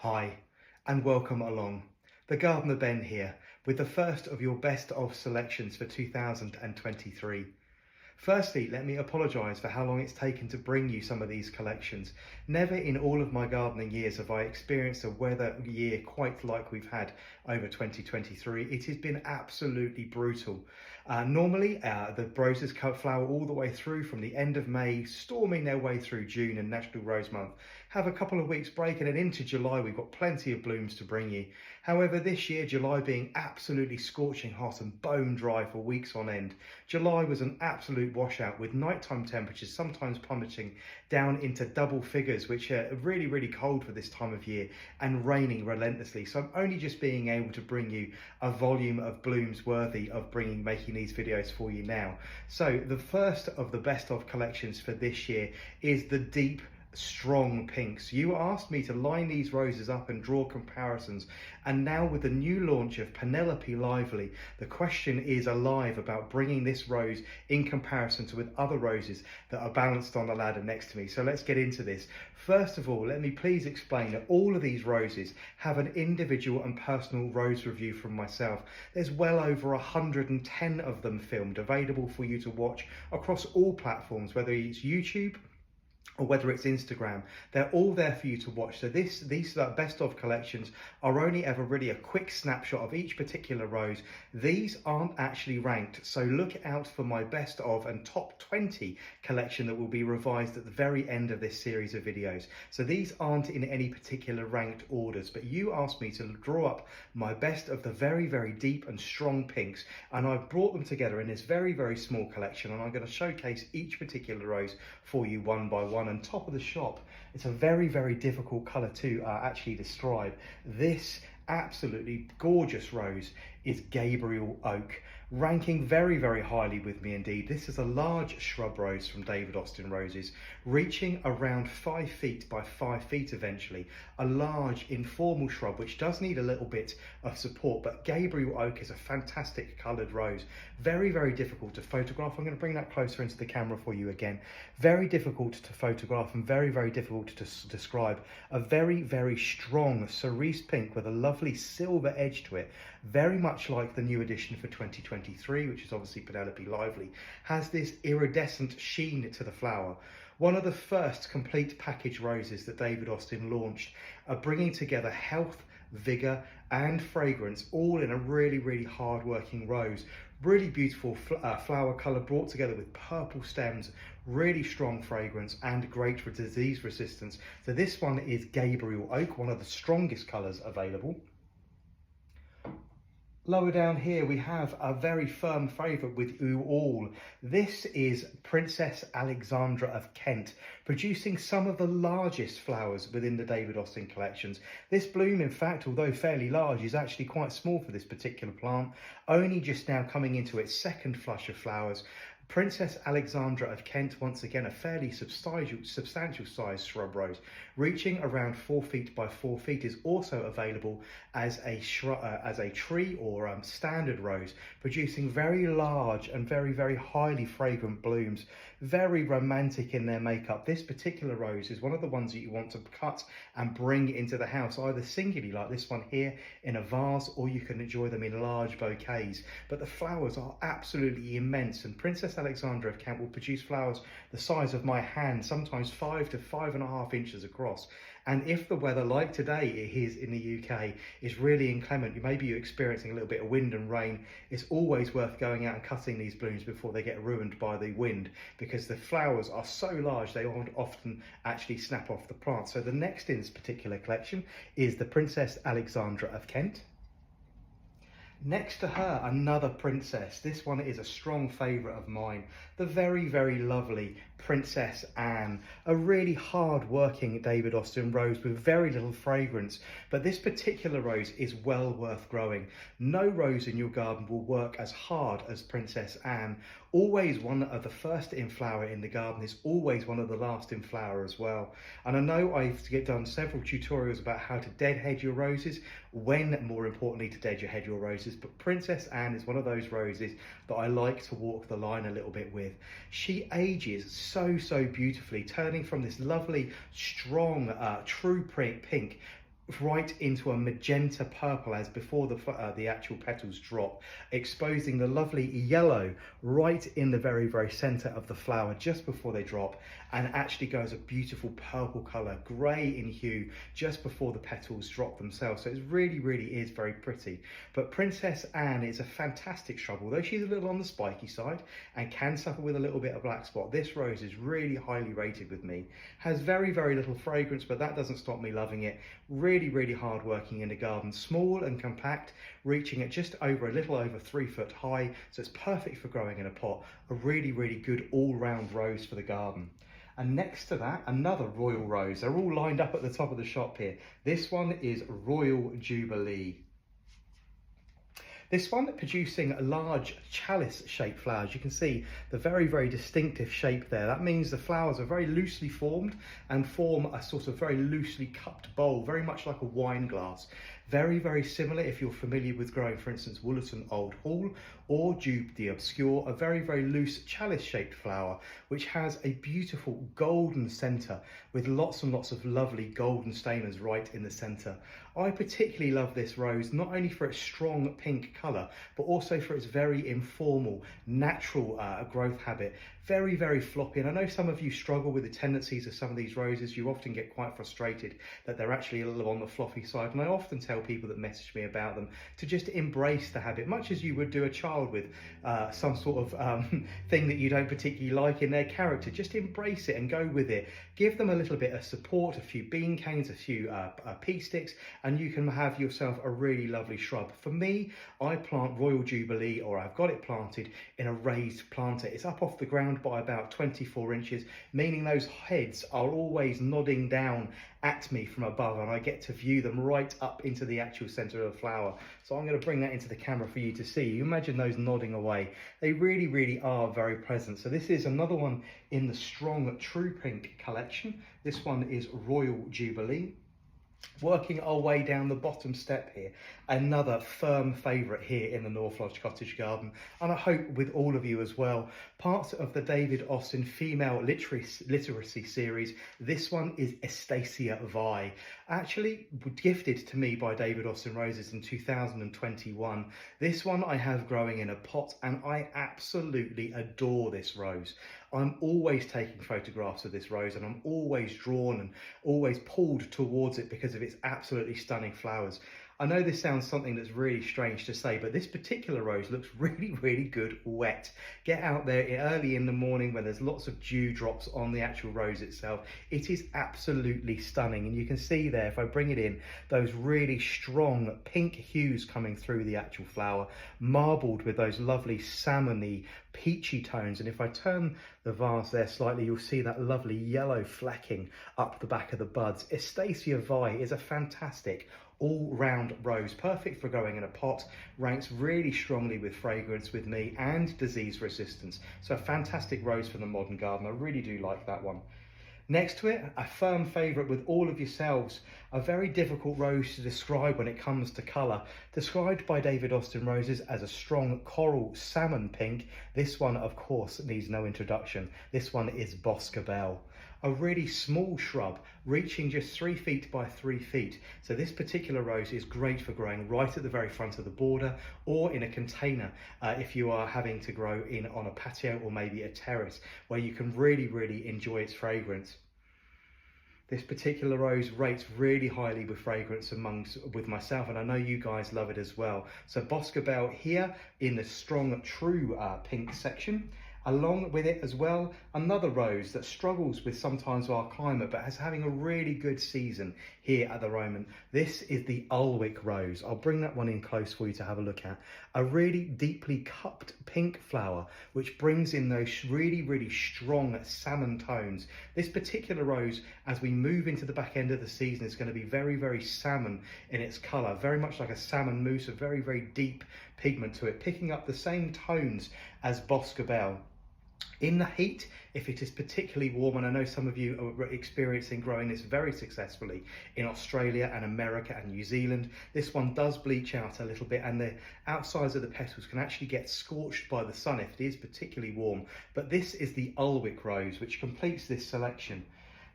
Hi, and welcome along. The Gardener Ben here, with the first of your best of selections for 2023. Firstly, let me apologise for how long it's taken to bring you some of these collections. Never in all of my gardening years have I experienced a weather year quite like we've had over 2023. It has been absolutely brutal. Normally, the roses flower all the way through from the end of May, storming their way through June and National Rose Month. Have a couple of weeks break, and then into July we've got plenty of blooms to bring you. However, this year, July being absolutely scorching hot and bone dry for weeks on end, July was an absolute washout, with nighttime temperatures sometimes plummeting down into double figures, which are really cold for this time of year, and raining relentlessly. So I'm only just being able to bring you a volume of blooms worthy of making these videos for you now. So the first of the best of collections for this year is the deep strong pinks. You asked me to line these roses up and draw comparisons, and now with the new launch of Penelope Lively, the question is alive about bringing this rose in comparison to with other roses that are balanced on the ladder next to me. So let's get into this. First of all, let me please explain that all of these roses have an individual and personal rose review from myself. There's well over 110 of them filmed, available for you to watch across all platforms, whether it's YouTube or whether it's Instagram. They're all there for you to watch. So these best of collections are only ever really a quick snapshot of each particular rose. These aren't actually ranked, so look out for my best of and top 20 collection that will be revised at the very end of this series of videos. So these aren't in any particular ranked orders, but you asked me to draw up my best of the very deep and strong pinks, and I've brought them together in this very small collection, and I'm going to showcase each particular rose for you one by one. And top of the shop, it's a very difficult colour to actually describe. This absolutely gorgeous rose is Gabriel Oak, ranking very highly with me indeed. This is a large shrub rose from David Austin Roses, reaching around 5 feet by 5 feet eventually. A large informal shrub which does need a little bit of support, but Gabriel Oak is a fantastic coloured rose. Very difficult to photograph. I'm going to bring that closer into the camera for you again. Very difficult to photograph and very difficult to describe. A very strong cerise pink with a lovely silver edge to it, very much like the new edition for 2023, which is obviously Penelope Lively, has this iridescent sheen to the flower. One of the first complete package roses that David Austin launched, bringing together health, vigour and fragrance all in a really hard working rose. Really beautiful flower colour brought together with purple stems, really strong fragrance and great for disease resistance. So this one is Gabriel Oak, one of the strongest colours available. Lower down here we have a very firm favourite with you all. This is Princess Alexandra of Kent, producing some of the largest flowers within the David Austin collections. This bloom, in fact, although fairly large, is actually quite small for this particular plant, only just now coming into its second flush of flowers. Princess Alexandra of Kent, once again a fairly substantial sized shrub rose, reaching around 4 feet by 4 feet, is also available as a tree or standard rose, producing very large and very highly fragrant blooms. Very romantic in their makeup. This particular rose is one of the ones that you want to cut and bring into the house, either singularly like this one here in a vase, or you can enjoy them in large bouquets. But the flowers are absolutely immense, and Princess Alexandra of Kent will produce flowers the size of my hand, sometimes 5 to 5.5 inches across. And if the weather, like today it is in the UK, is really inclement, maybe you're experiencing a little bit of wind and rain, it's always worth going out and cutting these blooms before they get ruined by the wind, because the flowers are so large they won't often actually snap off the plant. So the next in this particular collection is the Princess Alexandra of Kent. Next to her, another princess. This one is a strong favourite of mine. The very lovely Princess Anne. A really hard-working David Austin rose with very little fragrance, but this particular rose is well worth growing. No rose in your garden will work as hard as Princess Anne. Always one of the first in flower in the garden is always one of the last in flower as well. And I know I've done several tutorials about how to deadhead your roses, when more importantly to deadhead your roses, but Princess Anne is one of those roses that I like to walk the line a little bit with. She ages so beautifully, turning from this lovely strong true pink right into a magenta purple as before the actual petals drop, exposing the lovely yellow right in the very, very center of the flower just before they drop, and actually goes a beautiful purple color, gray in hue, just before the petals drop themselves. So it really, really is very pretty. But Princess Anne is a fantastic shrub, although she's a little on the spiky side and can suffer with a little bit of black spot. This rose is really highly rated with me. Has very, very little fragrance, but that doesn't stop me loving it. Really, really hard working in the garden, small and compact, reaching at just over a little over 3 foot high, so it's perfect for growing in a pot. A really, really good all-round rose for the garden. And next to that, another royal rose. They're all lined up at the top of the shop here. This one is Royal Jubilee. This one producing large chalice-shaped flowers. You can see the very, very distinctive shape there. That means the flowers are very loosely formed and form a sort of very loosely cupped bowl, very much like a wine glass. Very, very similar if you're familiar with growing, for instance, Wollerton Old Hall or Jubilee the Obscure, a very, very loose chalice-shaped flower, which has a beautiful golden centre with lots and lots of lovely golden stamens right in the centre. I particularly love this rose, not only for its strong pink colour, but also for its very informal, natural growth habit. Very, very floppy. And I know some of you struggle with the tendencies of some of these roses. You often get quite frustrated that they're actually a little on the floppy side. And I often tell people that message me about them to just embrace the habit, much as you would do a child with some sort of thing that you don't particularly like in their character. Just embrace it and go with it. Give them a little bit of support, a few bean canes, a few pea sticks, and you can have yourself a really lovely shrub. For me, I plant Royal Jubilee, or I've got it planted in a raised planter. It's up off the ground by about 24 inches, meaning those heads are always nodding down at me from above, and I get to view them right up into the actual center of the flower. So I'm going to bring that into the camera for you to see. You imagine those nodding away. They really, really are very present. So this is another one in the strong true pink collection. This one is Royal Jubilee. Working our way down the bottom step here, another firm favourite here in the North Lodge Cottage Garden, and I hope with all of you as well. Part of the David Austin Female Literacy series. This one is Stacia Vai, actually gifted to me by David Austin Roses in 2021. This one I have growing in a pot, and I absolutely adore this rose. I'm always taking photographs of this rose, and I'm always drawn and always pulled towards it because of its absolutely stunning flowers. I know this sounds something that's really strange to say, but this particular rose looks really, really good wet. Get out there early in the morning when there's lots of dew drops on the actual rose itself. It is absolutely stunning. And you can see there, if I bring it in, those really strong pink hues coming through the actual flower, marbled with those lovely salmony, peachy tones. And if I turn the vase there slightly, you'll see that lovely yellow flecking up the back of the buds. Stacia Vai is a fantastic all-round rose, perfect for growing in a pot, ranks really strongly with fragrance with me and disease resistance. So a fantastic rose for the modern garden. I really do like that one. Next to it, a firm favourite with all of yourselves, a very difficult rose to describe when it comes to colour. Described by David Austin Roses as a strong coral salmon pink, this one of course needs no introduction. This one is Boscobel. A really small shrub reaching just 3 feet by 3 feet. So this particular rose is great for growing right at the very front of the border or in a container if you are having to grow in on a patio or maybe a terrace where you can really, really enjoy its fragrance. This particular rose rates really highly with fragrance with myself, and I know you guys love it as well. So Boscobel here in the strong true pink section. Along with it as well, another rose that struggles with sometimes our climate, but is having a really good season here at the moment. This is the Ulwick Rose. I'll bring that one in close for you to have a look at. A really deeply cupped pink flower, which brings in those really, really strong salmon tones. This particular rose, as we move into the back end of the season, is going to be very, very salmon in its colour, very much like a salmon mousse, a very, very deep pigment to it, picking up the same tones as Boscobel. In the heat, if it is particularly warm, and I know some of you are experiencing growing this very successfully in Australia and America and New Zealand, this one does bleach out a little bit, and the outsides of the petals can actually get scorched by the sun if it is particularly warm. But this is the Ulwick Rose, which completes this selection.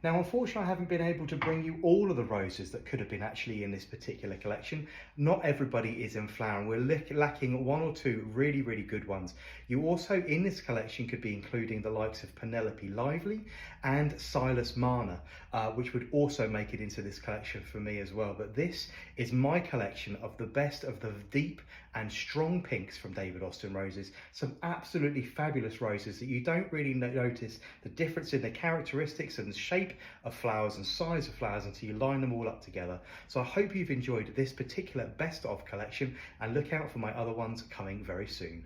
Now, unfortunately, I haven't been able to bring you all of the roses that could have been actually in this particular collection. Not everybody is in flower, and we're lacking one or two really, really good ones. You also, in this collection, could be including the likes of Penelope Lively and Silas Marner, which would also make it into this collection for me as well. But this is my collection of the best of the deep and strong pinks from David Austin roses. Some absolutely fabulous roses that you don't really notice the difference in the characteristics and the shape of flowers and size of flowers until you line them all up together. So I hope you've enjoyed this particular best of collection, and look out for my other ones coming very soon.